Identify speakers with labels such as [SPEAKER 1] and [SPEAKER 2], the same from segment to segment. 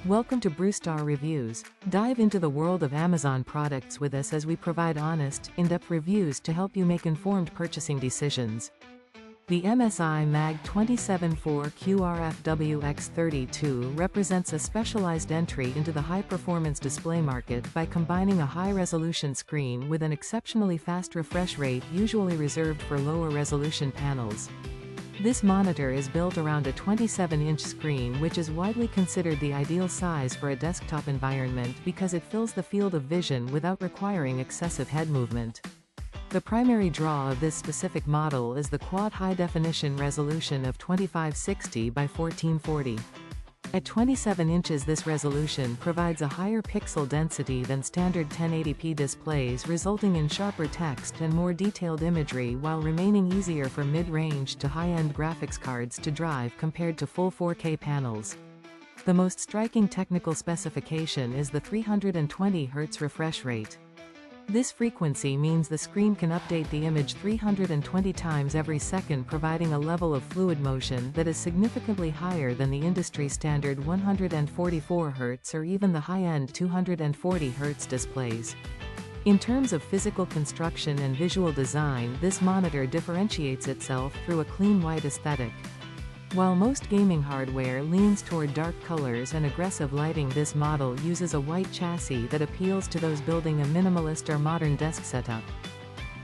[SPEAKER 1] Welcome to Brewstar Reviews. Dive into the world of Amazon products with us as we provide honest, in-depth reviews to help you make informed purchasing decisions. The MSI Mag 274QRFW X32 represents a specialized entry into the high-performance display market by combining a high-resolution screen with an exceptionally fast refresh rate usually reserved for lower-resolution panels. This monitor is built around a 27-inch screen, which is widely considered the ideal size for a desktop environment because it fills the field of vision without requiring excessive head movement. The primary draw of this specific model is the quad high-definition resolution of 2560 by 1440. At 27 inches, this resolution provides a higher pixel density than standard 1080p displays, resulting in sharper text and more detailed imagery while remaining easier for mid-range to high-end graphics cards to drive compared to full 4K panels. The most striking technical specification is the 320 Hz refresh rate. This frequency means the screen can update the image 320 times every second, providing a level of fluid motion that is significantly higher than the industry standard 144 Hz or even the high-end 240 Hz displays. In terms of physical construction and visual design, this monitor differentiates itself through a clean white aesthetic. While most gaming hardware leans toward dark colors and aggressive lighting, this model uses a white chassis that appeals to those building a minimalist or modern desk setup.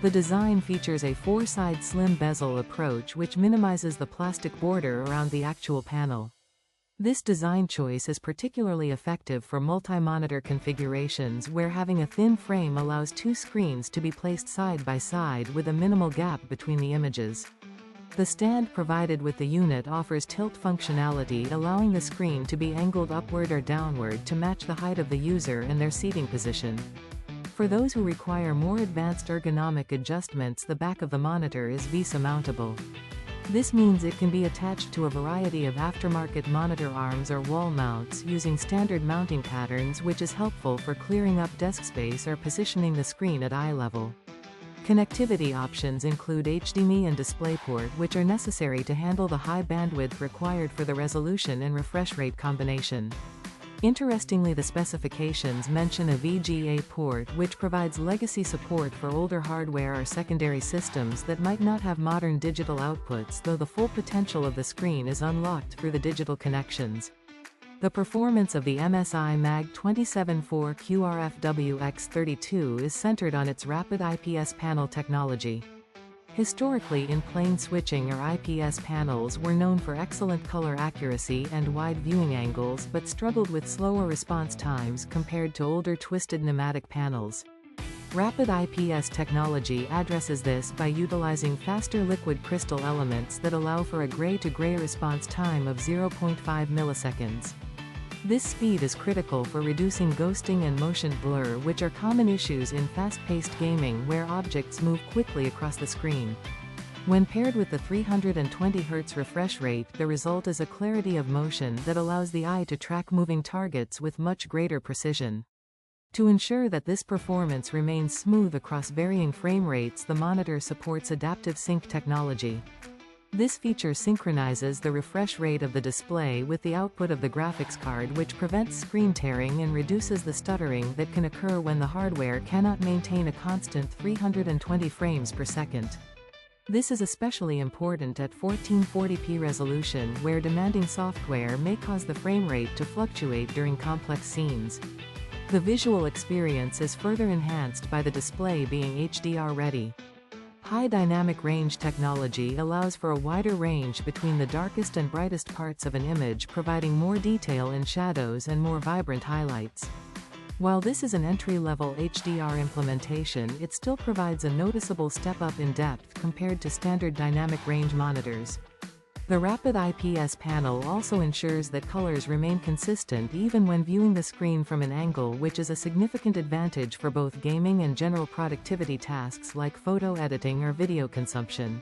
[SPEAKER 1] The design features a four-side slim bezel approach which minimizes the plastic border around the actual panel. This design choice is particularly effective for multi-monitor configurations where having a thin frame allows two screens to be placed side by side with a minimal gap between the images. The stand provided with the unit offers tilt functionality, allowing the screen to be angled upward or downward to match the height of the user and their seating position. For those who require more advanced ergonomic adjustments, the back of the monitor is VESA mountable. This means it can be attached to a variety of aftermarket monitor arms or wall mounts using standard mounting patterns, which is helpful for clearing up desk space or positioning the screen at eye level. Connectivity options include HDMI and DisplayPort, which are necessary to handle the high bandwidth required for the resolution and refresh rate combination. Interestingly, the specifications mention a VGA port, which provides legacy support for older hardware or secondary systems that might not have modern digital outputs, though the full potential of the screen is unlocked through the digital connections. The performance of the MSI Mag 274QRFW X32 is centered on its rapid IPS panel technology. Historically, in-plane switching or IPS panels were known for excellent color accuracy and wide viewing angles, but struggled with slower response times compared to older twisted pneumatic panels. Rapid IPS technology addresses this by utilizing faster liquid crystal elements that allow for a gray-to-gray response time of 0.5 milliseconds. This speed is critical for reducing ghosting and motion blur, which are common issues in fast-paced gaming where objects move quickly across the screen. When paired with the 320 Hz refresh rate, the result is a clarity of motion that allows the eye to track moving targets with much greater precision. To ensure that this performance remains smooth across varying frame rates, the monitor supports adaptive sync technology. This feature synchronizes the refresh rate of the display with the output of the graphics card, which prevents screen tearing and reduces the stuttering that can occur when the hardware cannot maintain a constant 320 frames per second. This is especially important at 1440p resolution, where demanding software may cause the frame rate to fluctuate during complex scenes. The visual experience is further enhanced by the display being HDR ready. High dynamic range technology allows for a wider range between the darkest and brightest parts of an image, providing more detail in shadows and more vibrant highlights. While this is an entry-level HDR implementation, it still provides a noticeable step up in depth compared to standard dynamic range monitors. The rapid IPS panel also ensures that colors remain consistent even when viewing the screen from an angle, which is a significant advantage for both gaming and general productivity tasks like photo editing or video consumption.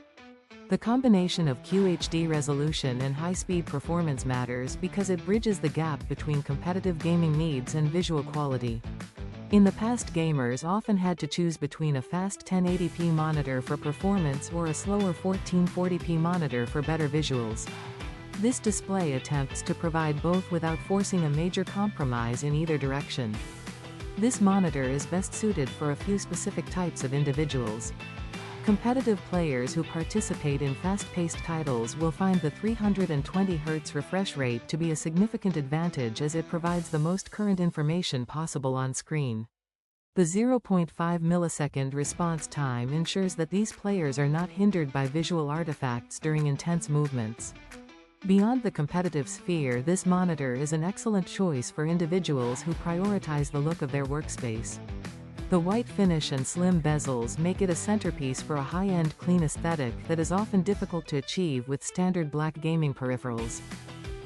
[SPEAKER 1] The combination of QHD resolution and high-speed performance matters because it bridges the gap between competitive gaming needs and visual quality. In the past, gamers often had to choose between a fast 1080p monitor for performance or a slower 1440p monitor for better visuals. This display attempts to provide both without forcing a major compromise in either direction. This monitor is best suited for a few specific types of individuals. Competitive players who participate in fast-paced titles will find the 320 Hz refresh rate to be a significant advantage as it provides the most current information possible on screen. The 0.5 millisecond response time ensures that these players are not hindered by visual artifacts during intense movements. Beyond the competitive sphere, this monitor is an excellent choice for individuals who prioritize the look of their workspace. The white finish and slim bezels make it a centerpiece for a high-end clean aesthetic that is often difficult to achieve with standard black gaming peripherals.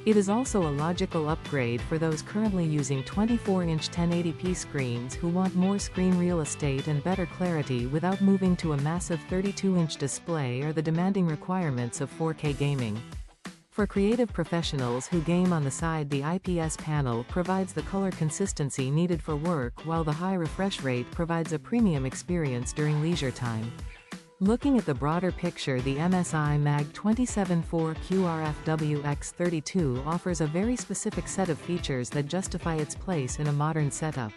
[SPEAKER 1] It is also a logical upgrade for those currently using 24-inch 1080p screens who want more screen real estate and better clarity without moving to a massive 32-inch display or the demanding requirements of 4K gaming. For creative professionals who game on the side, the IPS panel provides the color consistency needed for work, while the high refresh rate provides a premium experience during leisure time. Looking at the broader picture, the MSI Mag 274QRFW X32 offers a very specific set of features that justify its place in a modern setup.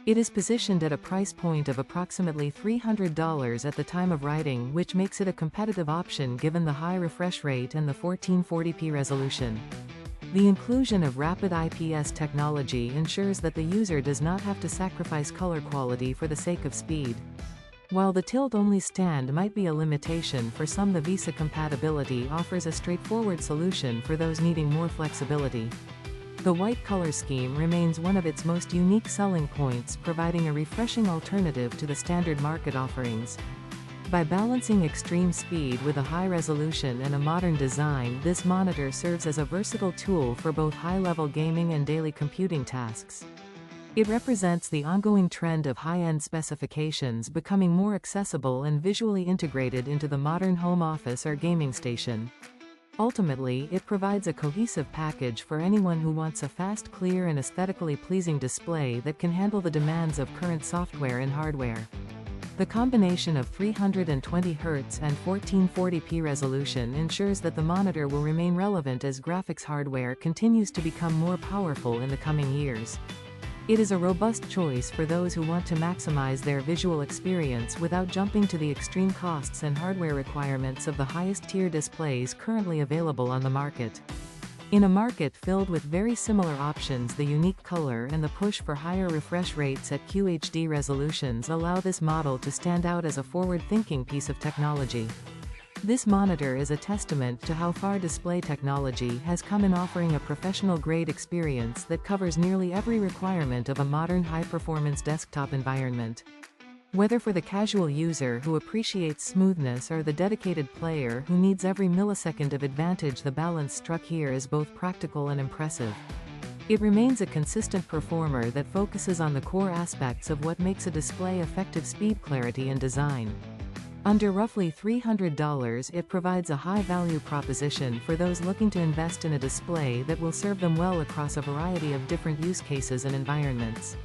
[SPEAKER 1] It is positioned at a price point of approximately $300 at the time of writing, which makes it a competitive option given the high refresh rate and the 1440p resolution. The inclusion of rapid IPS technology ensures that the user does not have to sacrifice color quality for the sake of speed. While the tilt-only stand might be a limitation for some, the VESA compatibility offers a straightforward solution for those needing more flexibility. The white color scheme remains one of its most unique selling points, providing a refreshing alternative to the standard market offerings. By balancing extreme speed with a high resolution and a modern design, this monitor serves as a versatile tool for both high-level gaming and daily computing tasks. It represents the ongoing trend of high-end specifications becoming more accessible and visually integrated into the modern home office or gaming station. Ultimately, it provides a cohesive package for anyone who wants a fast, clear and aesthetically pleasing display that can handle the demands of current software and hardware. The combination of 320 Hz and 1440p resolution ensures that the monitor will remain relevant as graphics hardware continues to become more powerful in the coming years. It is a robust choice for those who want to maximize their visual experience without jumping to the extreme costs and hardware requirements of the highest-tier displays currently available on the market. In a market filled with very similar options, the unique color and the push for higher refresh rates at QHD resolutions allow this model to stand out as a forward-thinking piece of technology. This monitor is a testament to how far display technology has come in offering a professional-grade experience that covers nearly every requirement of a modern high-performance desktop environment. Whether for the casual user who appreciates smoothness or the dedicated player who needs every millisecond of advantage, the balance struck here is both practical and impressive. It remains a consistent performer that focuses on the core aspects of what makes a display effective: speed, clarity and design. Under roughly $300, it provides a high-value proposition for those looking to invest in a display that will serve them well across a variety of different use cases and environments.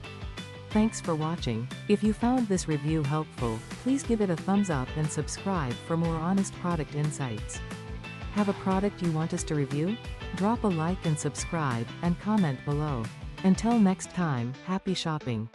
[SPEAKER 1] Thanks for watching. If you found this review helpful, please give it a thumbs up and subscribe for more honest product insights. Have a product you want us to review? Drop a like and subscribe, and comment below. Until next time, happy shopping.